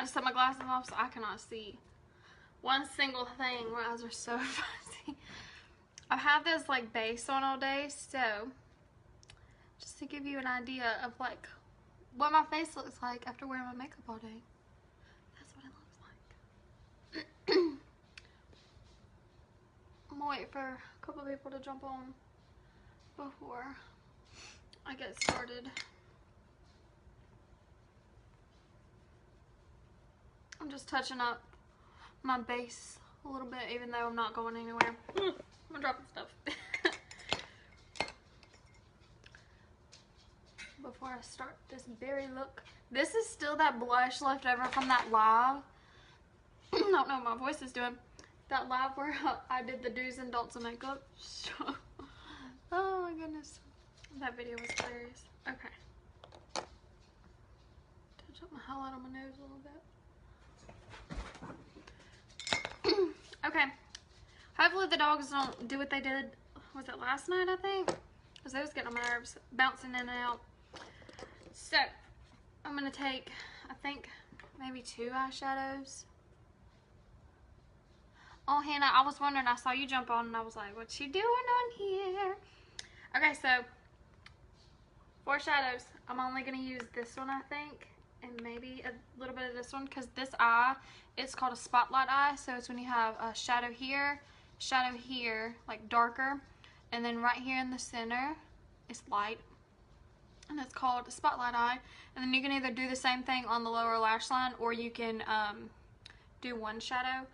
I just took my glasses off so I cannot see one single thing. My eyes are so fuzzy. I've had this like base on all day, so just to give you an idea of like what my face looks like after wearing my makeup all day. That's what it looks like. I'm gonna wait for a couple people to jump on before I get started. I'm just touching up my base a little bit, even though I'm not going anywhere. I'm dropping stuff. Before I start this berry look. This is still that blush left over from that live. I don't know what my voice is doing. That live where I did the do's and don'ts of makeup. Oh my goodness. That video was hilarious. Okay. Touch up my highlight on my nose a little bit. Okay. Hopefully the dogs don't do what they did, was it last night, I think? Because they was getting on my nerves, bouncing in and out. So, I'm going to take, I think, maybe 2 eyeshadows. Oh, Hannah, I was wondering, I saw you jump on and I was like, what you doing on here? Okay, so, 4 shadows. I'm only going to use this one, I think, and maybe a little bit of this one, because this eye, it's called a spotlight eye. So it's when you have a shadow here, like darker, and then right here in the center is light, and it's called a spotlight eye. And then you can either do the same thing on the lower lash line, or you can do one shadow.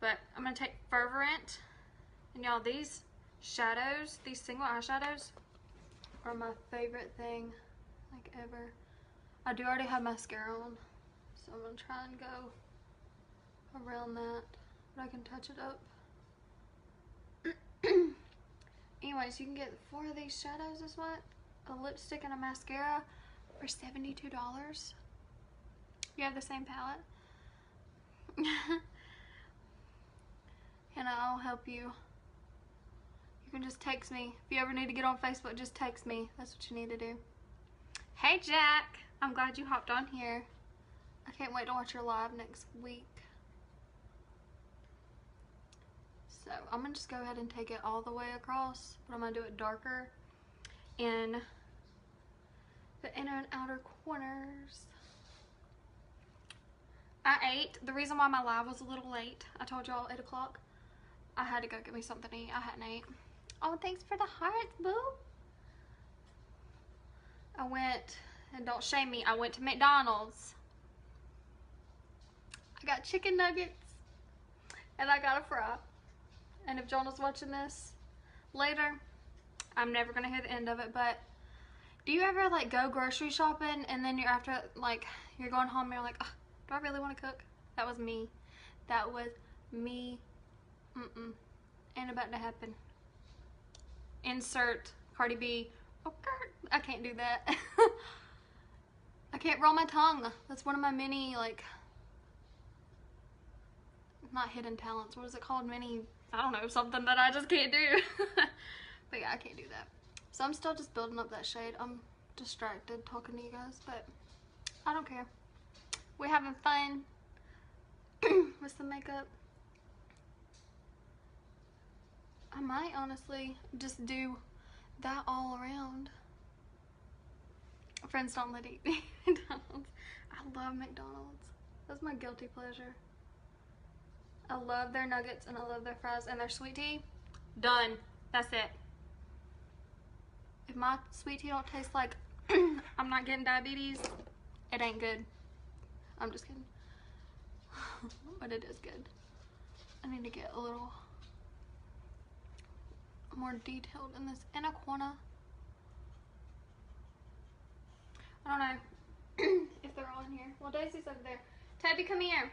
But I'm going to take Fervent, and y'all, these shadows, these single eyeshadows are my favorite thing like ever. I do already have mascara on, so I'm going to try and go around that, but I can touch it up. Anyways, you can get 4 of these shadows is what? A lipstick and a mascara for $72. You have the same palette. And I'll help you. You can just text me. If you ever need to get on Facebook, just text me. That's what you need to do. Hey Jack, I'm glad you hopped on here. I can't wait to watch your live next week. So I'm gonna just go ahead and take it all the way across, but I'm gonna do it darker in the inner and outer corners. I ate. The reason why my live was a little late, I told y'all 8 o'clock. I had to go get me something to eat. I hadn't ate. Oh, thanks for the hearts, boo. I went, and don't shame me, I went to McDonald's. I got chicken nuggets, and I got a fry. And if Jonah's watching this later, I'm never gonna hear the end of it, but do you ever like go grocery shopping and then you're after, like, you're going home and you're like, oh, do I really want to cook? That was me. That was me. Ain't about to happen. Insert Cardi B. Oh, I can't do that. I can't roll my tongue. That's one of my many, like, not hidden talents. What is it called? Many, I don't know, something that I just can't do. But yeah, I can't do that. So I'm still just building up that shade. I'm distracted talking to you guys, but I don't care. We're having fun with some makeup. I might honestly just do that all around. Friends don't let eat McDonald's. I love McDonald's. That's my guilty pleasure. I love their nuggets and I love their fries and their sweet tea. Done. That's it. If my sweet tea don't taste like I'm not getting diabetes, it ain't good. I'm just kidding. But it is good. I need to get a little more detailed in this inner corner. I don't know if they're all in here. Well, Daisy's over there. Tabby, come here.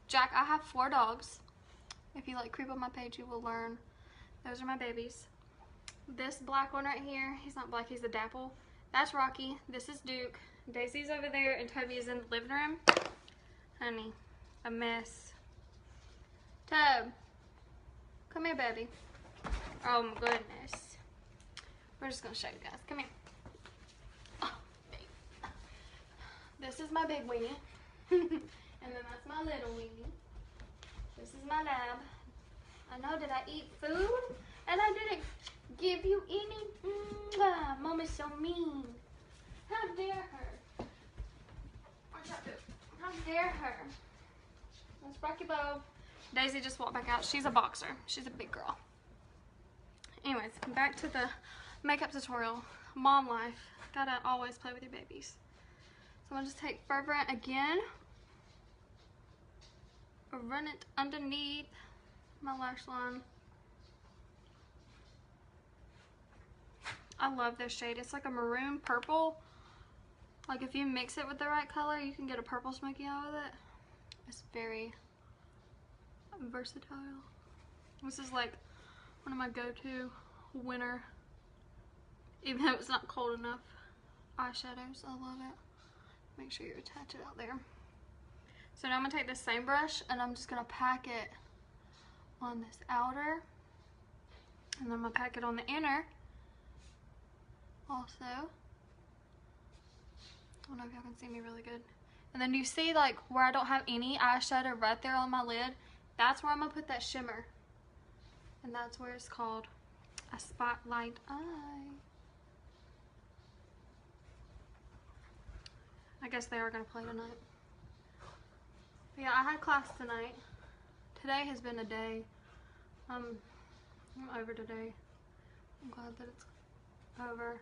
Jack, I have 4 dogs. If you like creep on my page, you will learn. Those are my babies. This black one right here, he's not black, he's a dapple. That's Rocky. This is Duke. Daisy's over there and Toby is in the living room. Honey, a mess. Tob, come here, baby. Oh my goodness. We're just gonna show you guys. Come here. Oh, babe. This is my big weenie. And then that's my little weenie. This is my lab. I know, did I eat food? And I didn't give you any. Mama's so mean. How dare her? Watch out, dude. How dare her? Let's rock your bow. Daisy just walked back out. She's a boxer. She's a big girl. Anyways, back to the makeup tutorial. Mom life. Gotta always play with your babies. So I'm gonna just take Fervent again. Run it underneath my lash line. I love this shade. It's like a maroon purple. Like if you mix it with the right color, you can get a purple smoky eye with it. It's very versatile. This is like one of my go-to winter, even though it's not cold enough, eyeshadows. I love it. Make sure you attach it out there. So now I'm gonna take this same brush and I'm just gonna pack it on this outer, and then I'm gonna pack it on the inner also. I don't know if y'all can see me really good. And then you see like where I don't have any eyeshadow right there on my lid, that's where I'm gonna put that shimmer. And that's where it's called a spotlight eye. I guess they are gonna play tonight. But yeah, I had class tonight. Today has been a day. I'm over today. I'm glad that it's over.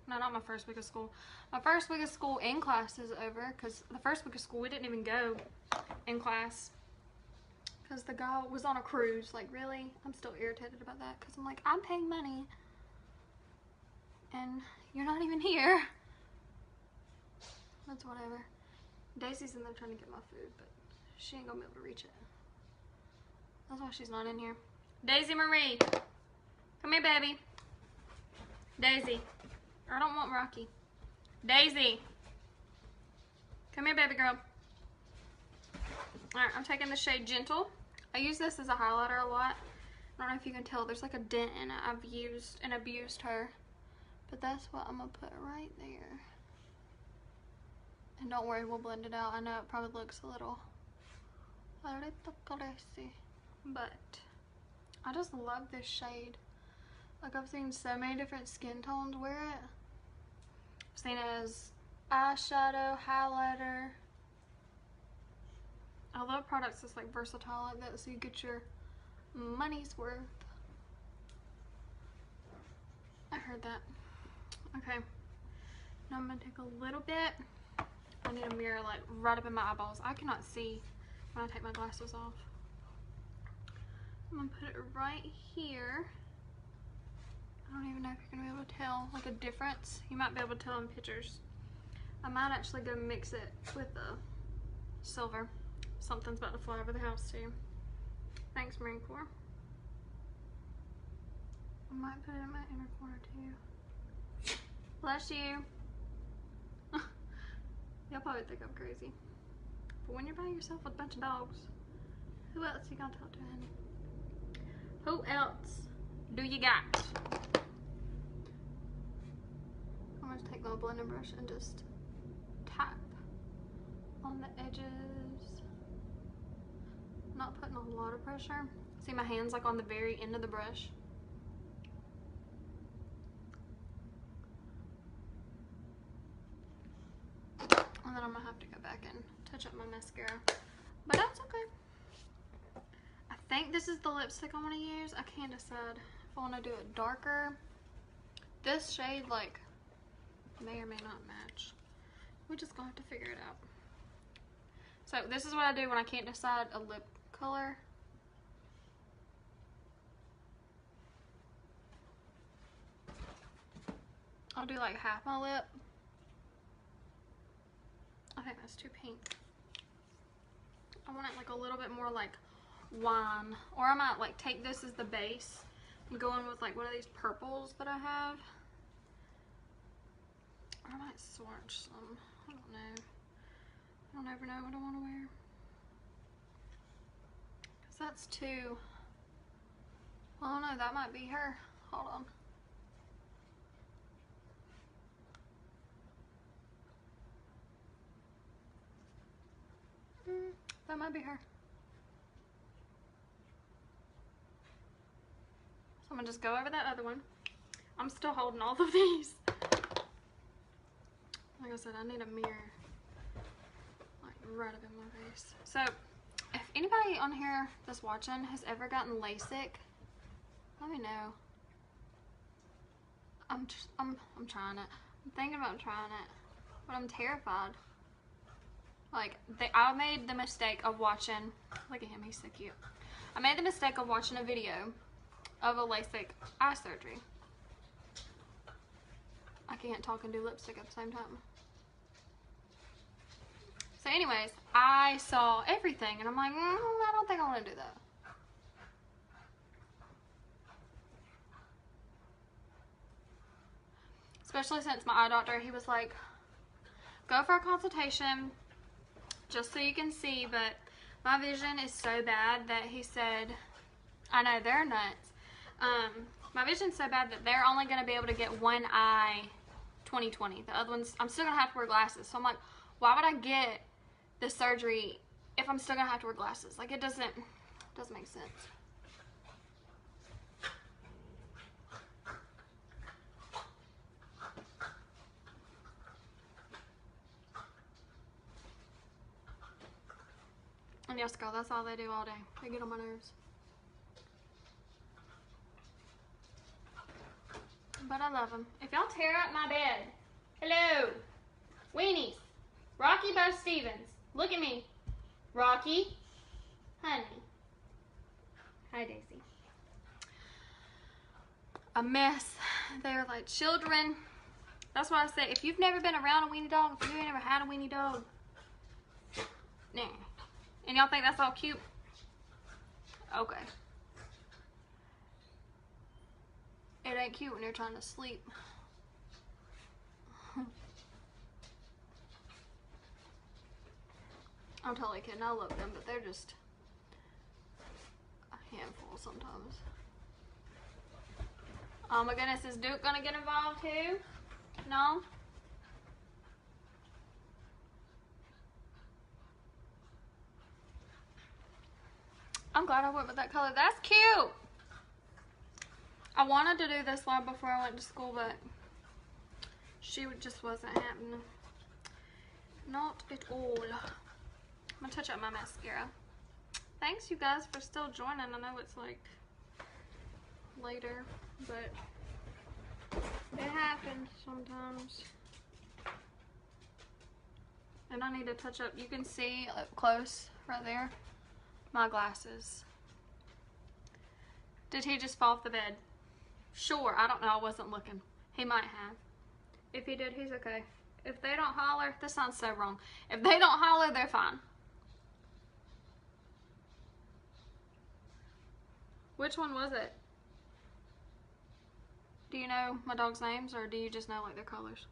Not my first week of school. My first week of school in class is over, because the first week of school we didn't even go in class because the guy was on a cruise. Like, really? I'm still irritated about that, because I'm like, I'm paying money and you're not even here. That's whatever. Daisy's in there trying to get my food, but she ain't gonna be able to reach it. That's why she's not in here. Daisy Marie, come here, baby. Daisy, I don't want Rocky. Daisy, come here, baby girl. Alright, I'm taking the shade Gentle. I use this as a highlighter a lot. I don't know if you can tell, there's like a dent in it. I've used and abused her. But that's what I'm gonna put right there. And don't worry, we'll blend it out. I know it probably looks a little crazy, but I just love this shade. Like, I've seen so many different skin tones wear it. I've seen it as eyeshadow, highlighter. I love products that's like versatile like that, so you get your money's worth. I heard that. Okay, now I'm gonna take a little bit. I need a mirror like right up in my eyeballs. I cannot see when I take my glasses off. I'm gonna put it right here. I don't even know if you're gonna be able to tell like a difference. You might be able to tell in pictures. I might actually go mix it with the silver. Something's about to fly over the house too. Thanks, Marine Corps. I might put it in my inner corner too. Bless you. Y'all probably think I'm crazy. But when you're by yourself with a bunch of dogs, who else you gonna talk to, honey? Who else do you got? I'm gonna take my blending brush and just tap on the edges. Not putting a lot of pressure. See my hands like on the very end of the brush. And then I'm gonna have to go back and touch up my mascara. But that's okay. I think this is the lipstick I want to use. I can't decide if I want to do it darker. This shade like may or may not match. We're just gonna have to figure it out. So this is what I do when I can't decide a lip color. I'll do like half my lip. I think that's too pink. I want it like a little bit more like wine. Or I might like take this as the base and go in with like one of these purples that I have. Or I might swatch some. I don't know. I don't ever know what I want to wear. Because that's too... Well, I don't know. That might be her. Hold on. That might be her. So I'm gonna just go over that other one. I'm still holding all of these. Like I said, I need a mirror. Like right up in my face. So if anybody on here that's watching has ever gotten LASIK, let me know. I'm trying it. I'm thinking about trying it, but I'm terrified. Like, I made the mistake of watching, look at him, he's so cute. I made the mistake of watching a video of a LASIK eye surgery. I can't talk and do lipstick at the same time. So anyways, I saw everything and I'm like, I don't think I want to do that. Especially since my eye doctor, he was like, go for a consultation just so you can see, but my vision is so bad that he said, I know, they're nuts. My vision's so bad that they're only going to be able to get one eye 20/20. The other ones, I'm still going to have to wear glasses. So I'm like, why would I get the surgery if I'm still going to have to wear glasses? Like, it doesn't make sense. And yes, girl, that's all they do all day. They get on my nerves. But I love them. If y'all tear up my bed, hello, weenies, Rocky Bo Stevens, look at me, Rocky, honey, hi Daisy. A mess. They're like children. That's why I say, if you've never been around a weenie dog, if you ain't never had a weenie dog, nah. And y'all think that's all cute? Okay. It ain't cute when you're trying to sleep. I'm totally kidding. I love them, but they're just a handful sometimes. Oh my goodness, is Duke gonna get involved too? No? I'm glad I went with that color. That's cute! I wanted to do this one before I went to school, but she just wasn't happening. Not at all. I'm gonna touch up my mascara. Thanks you guys for still joining. I know it's like later, but it happens sometimes. And I need to touch up. You can see up close right there my glasses. Did he just fall off the bed? Sure, I don't know. I wasn't looking. He might have. If he did, he's okay. If they don't holler, this sounds so wrong. If they don't holler, they're fine. Which one was it? Do you know my dog's names, or do you just know like their colors?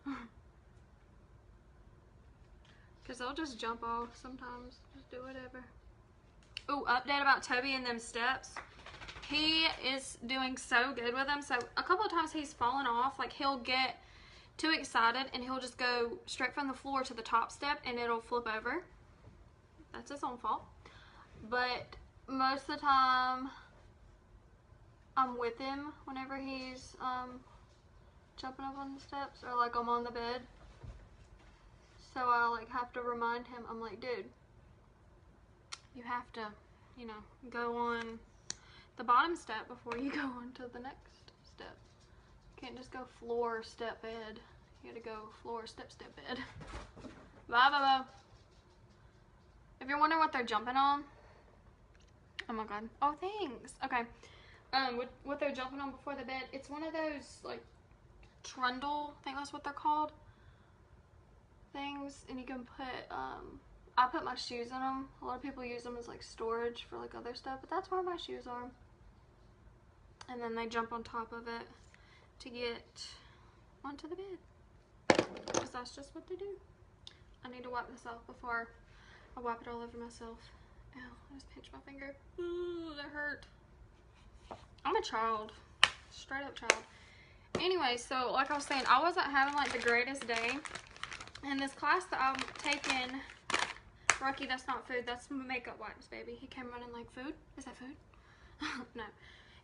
Because they'll just jump off sometimes. Just do whatever. Ooh, update about Toby and them steps. He is doing so good with them. So a couple of times he's fallen off. Like, he'll get too excited and he'll just go straight from the floor to the top step and it'll flip over. That's his own fault. But most of the time I'm with him whenever he's jumping up on the steps, or like I'm on the bed. So I like have to remind him. I'm like, dude, you have to, you know, go on the bottom step before you go on to the next step. You can't just go floor, step, bed. You gotta go floor, step, step, bed. Bye, bye, bye. If you're wondering what they're jumping on, oh my god. Oh, thanks. Okay. What they're jumping on before the bed, it's one of those, like, trundle, I think that's what they're called, things, and you can put, I put my shoes in them. A lot of people use them as, like, storage for, like, other stuff, but that's where my shoes are. And then they jump on top of it to get onto the bed, because that's just what they do. I need to wipe this off before I wipe it all over myself. Ow, I just pinched my finger. Ooh, that hurt. I'm a child, straight up child. Anyway, so like I was saying, I wasn't having like the greatest day. And this class that I'm taking Rocky, that's not food. That's makeup wipes, baby. He came running like, food? Is that food? No.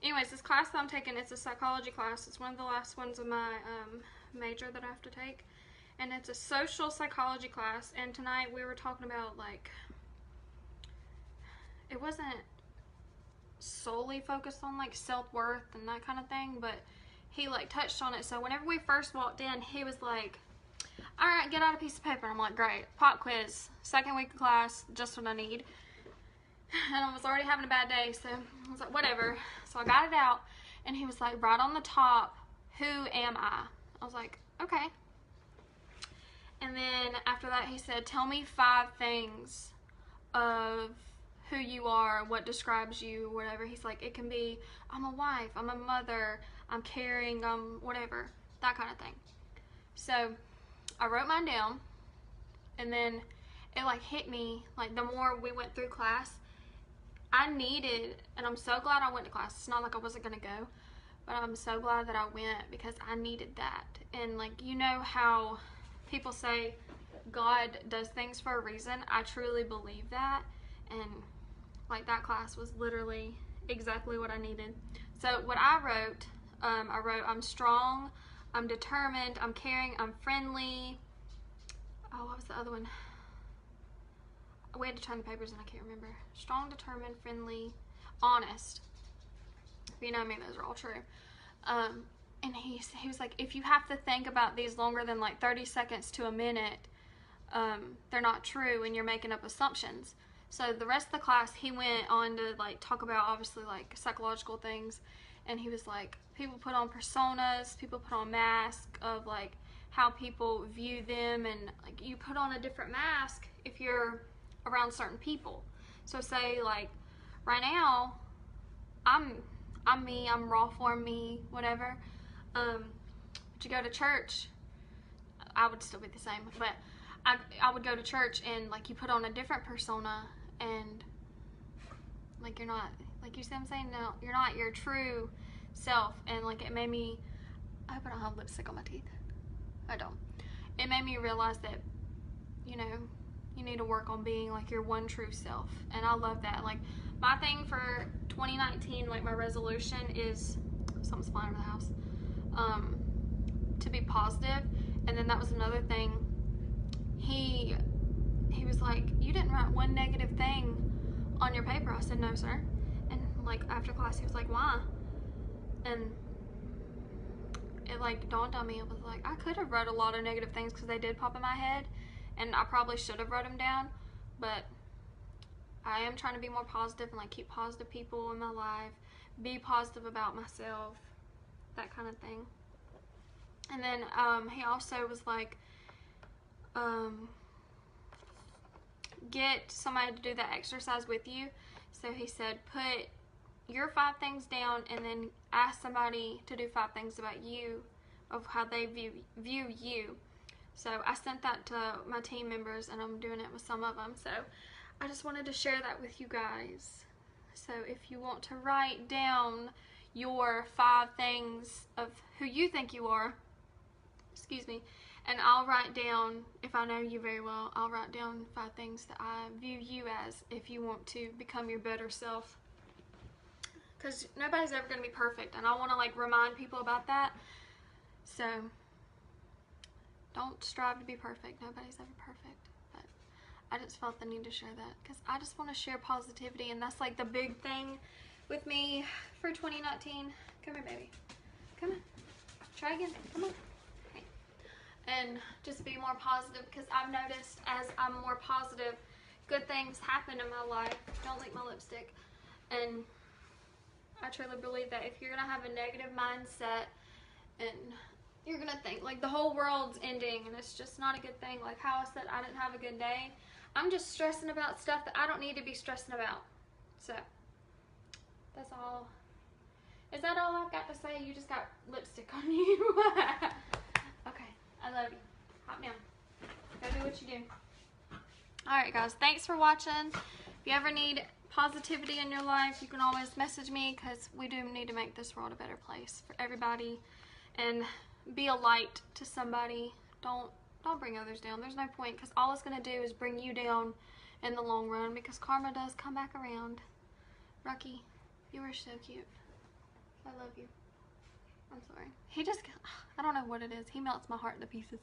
Anyways, this class that I'm taking, it's a psychology class. It's one of the last ones of my major that I have to take. And it's a social psychology class. And tonight we were talking about, like, it wasn't solely focused on, like, self-worth and that kind of thing, but he, like, touched on it. So whenever we first walked in, he was like, all right, get out a piece of paper. And I'm like, great. Pop quiz. Second week of class, just what I need. And I was already having a bad day, so I was like, whatever. So I got it out, and he was like, right on the top, who am I? I was like, okay. And then after that, he said, tell me 5 things of who you are, what describes you, whatever. He's like, it can be, I'm a wife, I'm a mother, I'm caring, I'm whatever, that kind of thing. So I wrote mine down, and then it like hit me, like the more we went through class, I needed, and I'm so glad I went to class. It's not like I wasn't going to go, but I'm so glad that I went because I needed that. And like, you know how people say God does things for a reason? I truly believe that, and like that class was literally exactly what I needed. So what I wrote, I'm strong, I'm determined, I'm caring, I'm friendly. Oh, what was the other one? We had to turn the papers and I can't remember. Strong, determined, friendly, honest. If you know me, those are all true. And he was like, if you have to think about these longer than like 30 seconds to a minute, they're not true and you're making up assumptions. So the rest of the class, he went on to like talk about obviously like psychological things. And he was like, people put on personas, people put on masks of like how people view them, and like you put on a different mask if you're around certain people. So say like right now I'm me, I'm raw form me, whatever. But you go to church, I would still be the same, but I would go to church and like you put on a different persona, and like you're not, like, you see what I'm saying? No, you're not your true self. And like it made me, I hope I don't have lipstick on my teeth. I don't. It made me realize that, you know, you need to work on being like your one true self. And I love that. Like my thing for 2019, like my resolution is, something's flying over the house, to be positive. And then that was another thing. He was like, you didn't write one negative thing on your paper. I said, no, sir. And like after class, he was like, why? And it like dawned on me. I was like, I could have wrote a lot of negative things because they did pop in my head, and I probably should have wrote them down, but I am trying to be more positive and like keep positive people in my life, be positive about myself, that kind of thing. And then he also was like, get somebody to do that exercise with you. So he said, put your 5 things down and then ask somebody to do 5 things about you, of how they view you. So I sent that to my team members, and I'm doing it with some of them. So I just wanted to share that with you guys. So if you want to write down your 5 things of who you think you are, excuse me, and I'll write down, if I know you very well, I'll write down 5 things that I view you as if you want to become your better self. Because nobody's ever going to be perfect, and I want to like remind people about that. So don't strive to be perfect. Nobody's ever perfect. But I just felt the need to share that because I just want to share positivity, and that's like the big thing with me for 2019. Come here, baby. Come on. Try again. Come on. Okay. And just be more positive, because I've noticed as I'm more positive, good things happen in my life. Don't lick my lipstick. And I truly believe that if you're going to have a negative mindset and you're going to think like the whole world's ending and it's just not a good thing, like how I said I didn't have a good day, I'm just stressing about stuff that I don't need to be stressing about. So that's all. Is that all I've got to say? You just got lipstick on you. Okay, I love you. Hop down. Go do what you do. Alright guys, thanks for watching. If you ever need positivity in your life, you can always message me, because we do need to make this world a better place for everybody and be a light to somebody. Don't bring others down. There's no point, because all it's going to do is bring you down, in the long run because karma does come back around. Rocky, you are so cute. I love you. I'm sorry. He just, I don't know what it is. He melts my heart to pieces.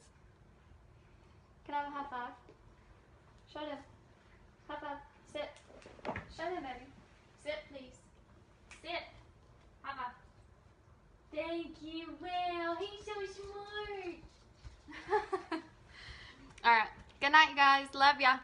Can I have a high five? Show them. High five. Sit. Show them, baby. Sit, please. Sit. High five. Thank you, Will. He's so smart. Alright. Good night, guys. Love ya.